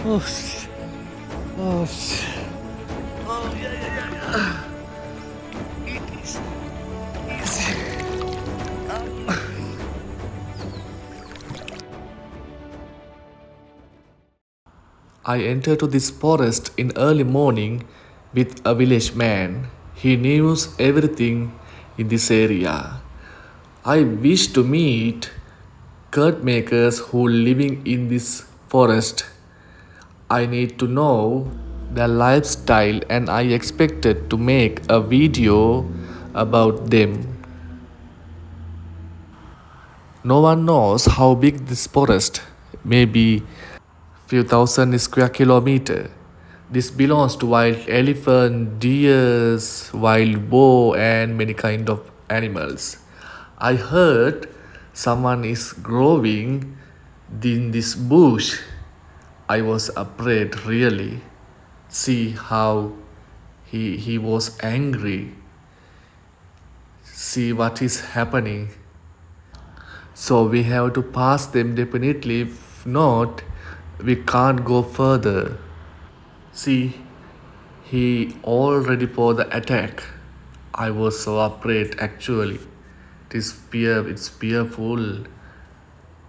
Oh, oh, oh, yeah, yeah, yeah, yeah. It is easy. I entered to this forest in early morning with a village man. He knows everything in this area. I wish to meet curt makers who living in this forest. I need to know their lifestyle and I expected to make a video about them. No one knows how big this forest may be few thousand square kilometer. This belongs to wild elephant, deers, wild boar and many kind of animals. I heard someone is growing in this bush. I was afraid really. See how he was angry. See what is happening. So we have to pass them definitely. If not, we can't go further. See, he all ready for the attack. I was so afraid actually. It's fearful.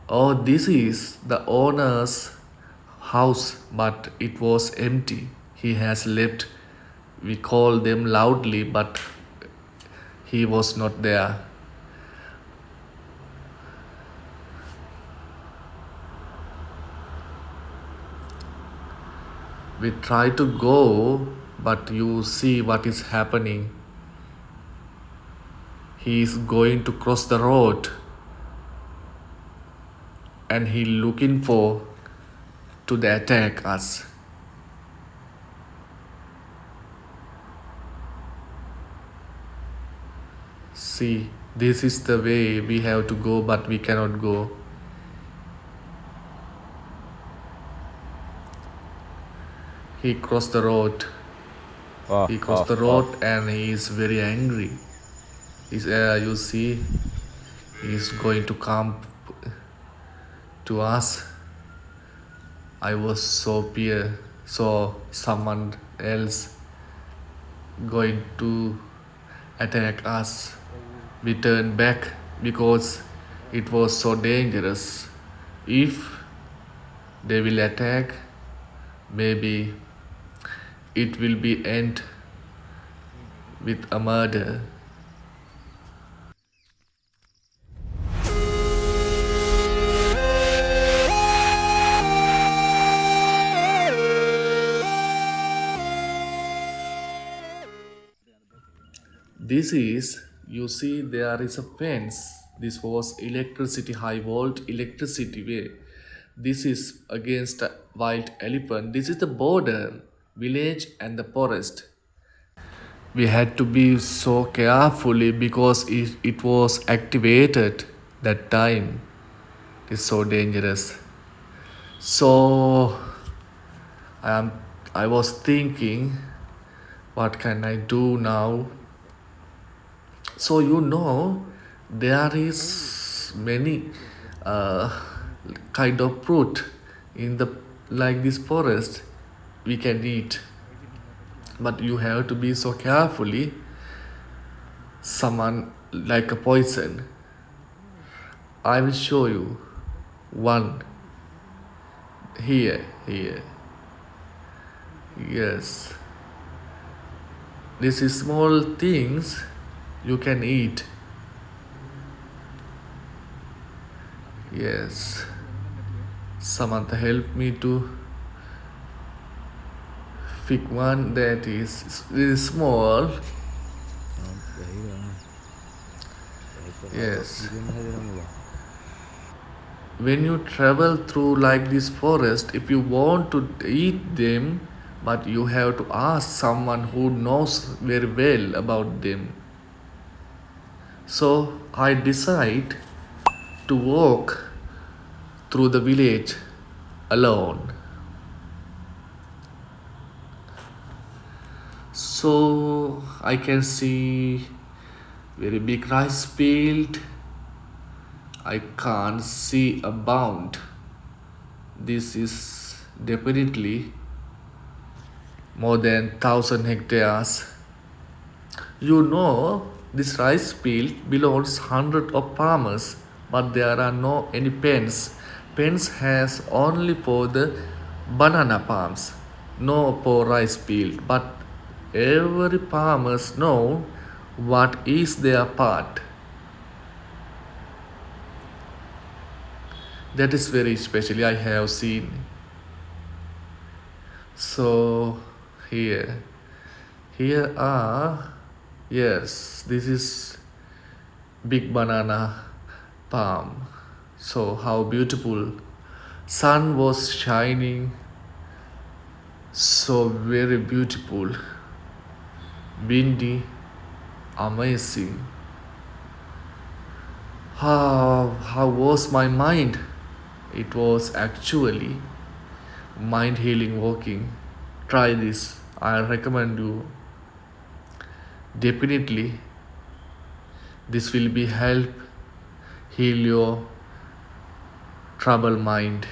Oh, this is the owner's house, but it was empty. He has left. We called them loudly, but he was not there. We try to go, but you see what is happening. He is going to cross the road and he looking for to the attack us. See, this is the way we have to go, but we cannot go. He crossed the road. He crossed the road and he is very angry. You see, he is going to come to us. I was so fear, so someone else going to attack us. We turned back because it was so dangerous. If they will attack, maybe it will be end with a murder. This is, you see, there is a fence. This was electricity, high volt electricity way. This is against a wild elephant. This is the border, village and the forest. We had to be so carefully because it was activated that time. It's so dangerous. So I am I was thinking what can I do now? So there is many uh, kind of fruit in the like this forest we can eat, but you have to be so carefully. Someone like a poison. I will show you one here. Yes, this is small things you can eat. Yes, Samantha help me to pick one that is small. Yes, when you travel through like this forest, if you want to eat them, but you have to ask someone who knows very well about them. So I decide to walk through the village alone. So I can see very big rice field. I can't see a bound. This is Definitely more than 1,000 hectares. You know, this rice field belongs hundreds of farmers, but there are no any pens. Pens has only for the banana palms, no for rice field. But every farmers know what is their part. That is very specially I have seen. So here, here are yes, this is big banana palm. So how beautiful. Sun was shining, so very beautiful. Windy, amazing. How was my mind? It was actually mind healing walking. Try this. I recommend you. Definitely this will be help heal your troubled mind.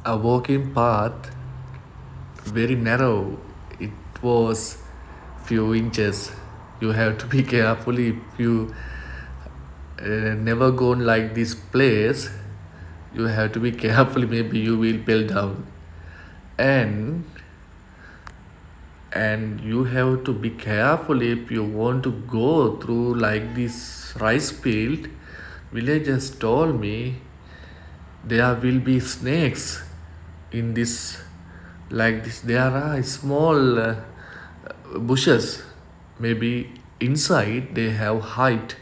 A walking path, very narrow. It was few inches. You have to be careful if you never gone like this place. You have to be careful. Maybe you will fell down, and you have to be careful if you want to go through like this rice field. Villagers told me there will be snakes in this like this. There are small bushes, maybe inside they have height.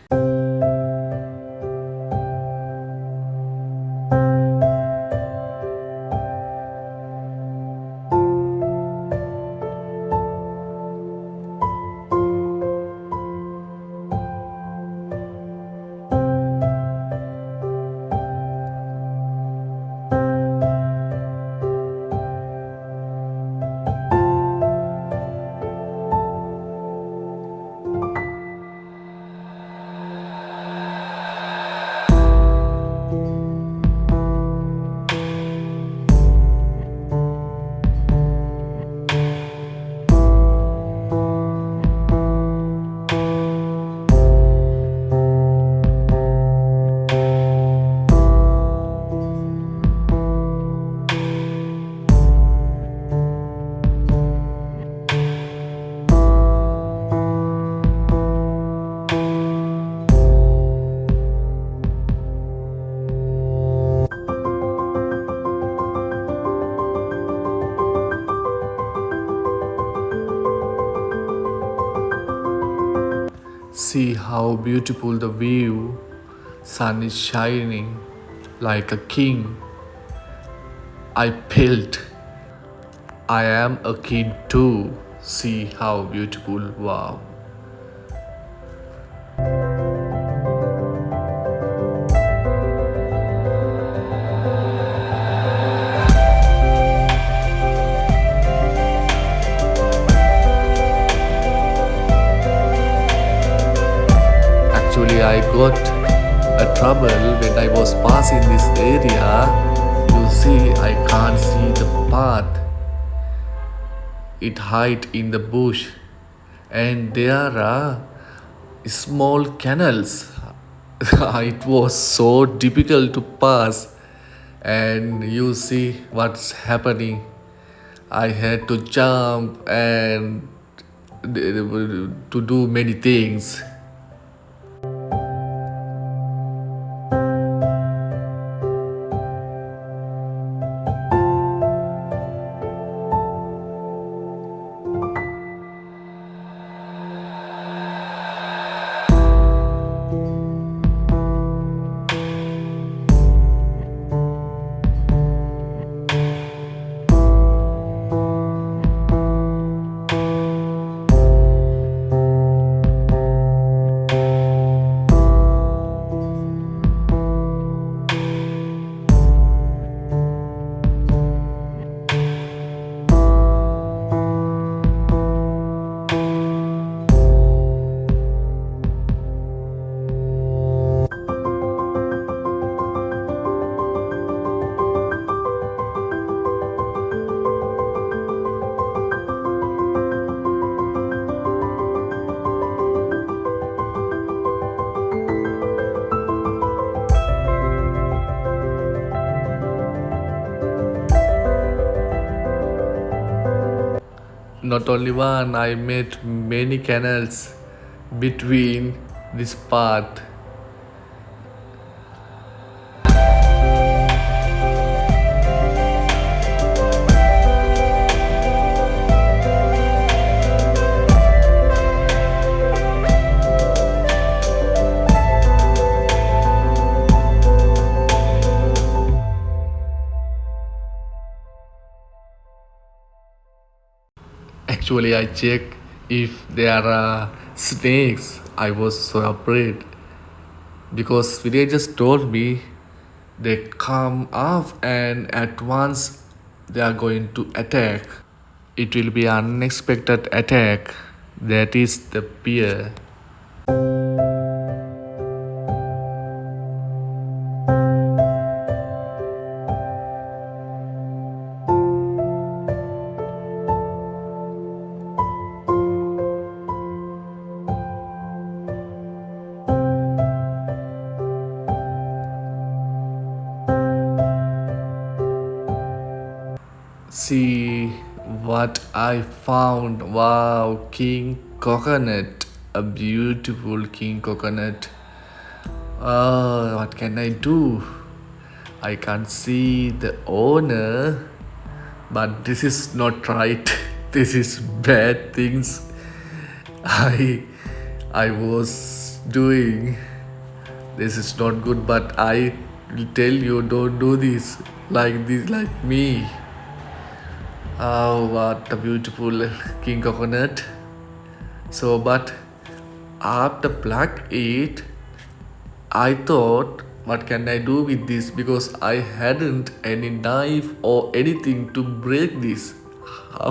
See how beautiful the view. Sun is shining like a king. I felt I am a kid too. See how beautiful. Wow. Actually, I got a trouble when I was passing this area. You see, I can't see the path. It hide in the bush, and there are small canals. It was so difficult to pass, and you see what's happening. I had to jump and to do many things. Not only one, I met many canals between this path. Actually, I checked if there are snakes. I was so afraid because villagers told me they come up and at once they are going to attack. It will be unexpected attack. That is the fear. See what I found. Wow, king coconut. A beautiful king coconut. What can I do? I can't see the owner, but this is not right. This is bad things I I was doing. This is not good, but I will tell you don't do this like me. Oh, what a beautiful king coconut. So, but after pluck it, I thought, what can I do with this? Because I hadn't any knife or anything to break this.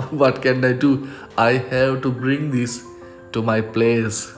What can I do? I have to bring this to my place.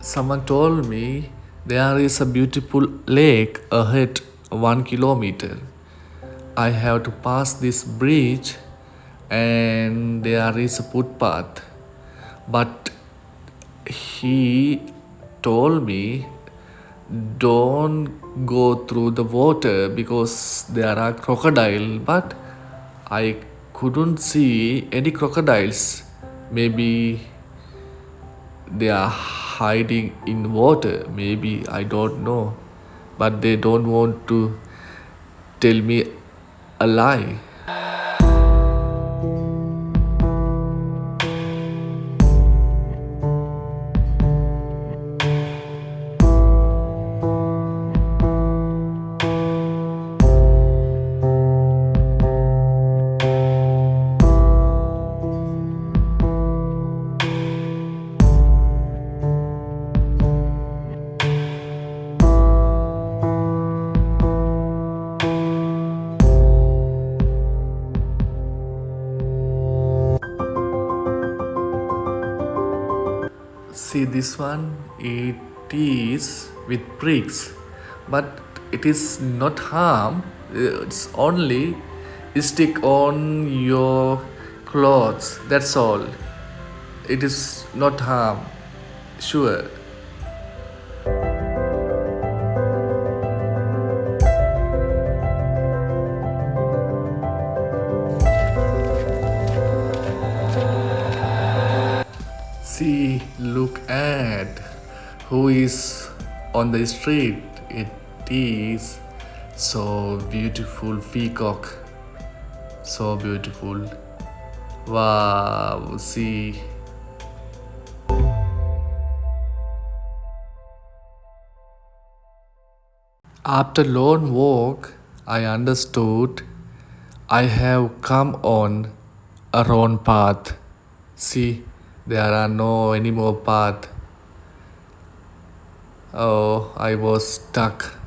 Someone told me there is a beautiful lake ahead 1 kilometer. I have to pass this bridge and there is a footpath. But he told me don't go through the water because there are crocodile, but I couldn't see any crocodiles. Maybe they are hiding in water, maybe, I don't know, but they don't want to tell me a lie. See this one, it is with pricks, but it is not harm. It's only stick on your clothes. That's all. It is not harm. Sure. See, look at who is on the street. It is so beautiful peacock. So beautiful. Wow, see. After long walk, I understood I have come on a wrong path. See, there are no any more path. Oh, I was stuck.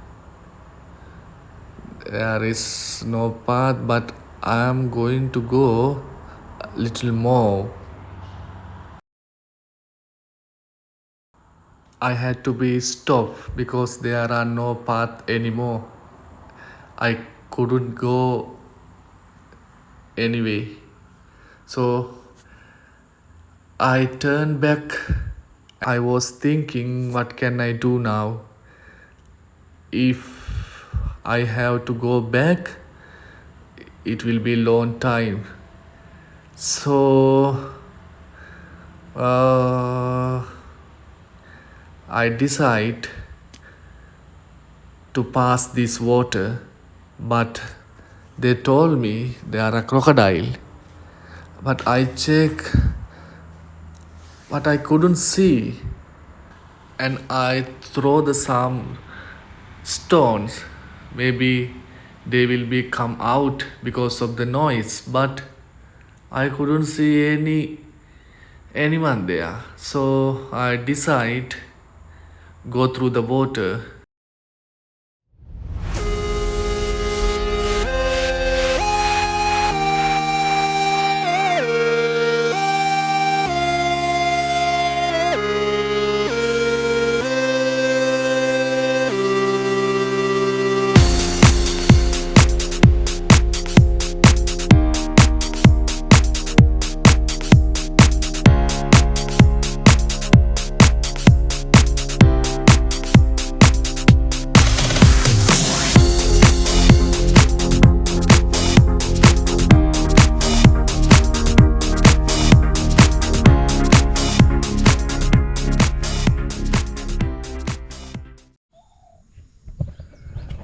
There is no path, but I am going to go a little more. I had to be stopped because there are no path anymore. I couldn't go anyway. So I turned back. I was thinking, what can I do now? If I have to go back, it will be long time. So I decide to pass this water, but they told me there are a crocodile. But I check, but I couldn't see, and I throw the some stones. Maybe they will be come out because of the noise, but I couldn't see anyone there. So I decide go through the water.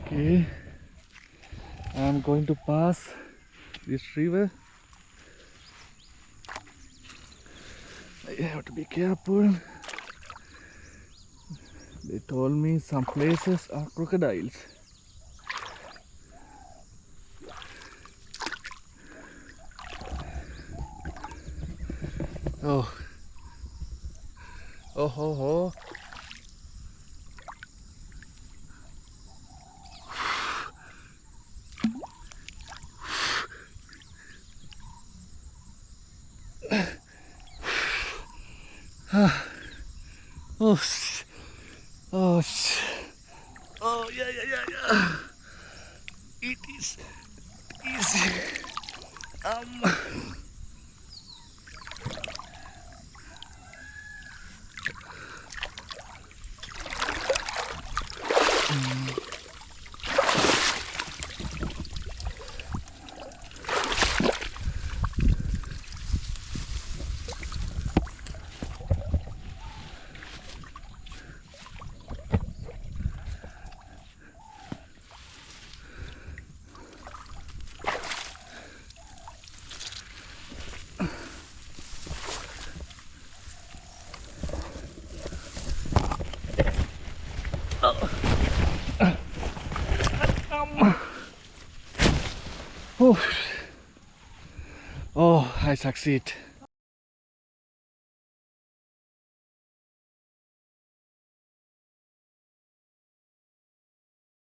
Okay, I'm going to pass this river. I have to be careful. They told me some places are crocodiles. Oh, oh, oh, oh. Oh, oh, oh, yeah, yeah, yeah, yeah. It is easy. Oh, I succeed.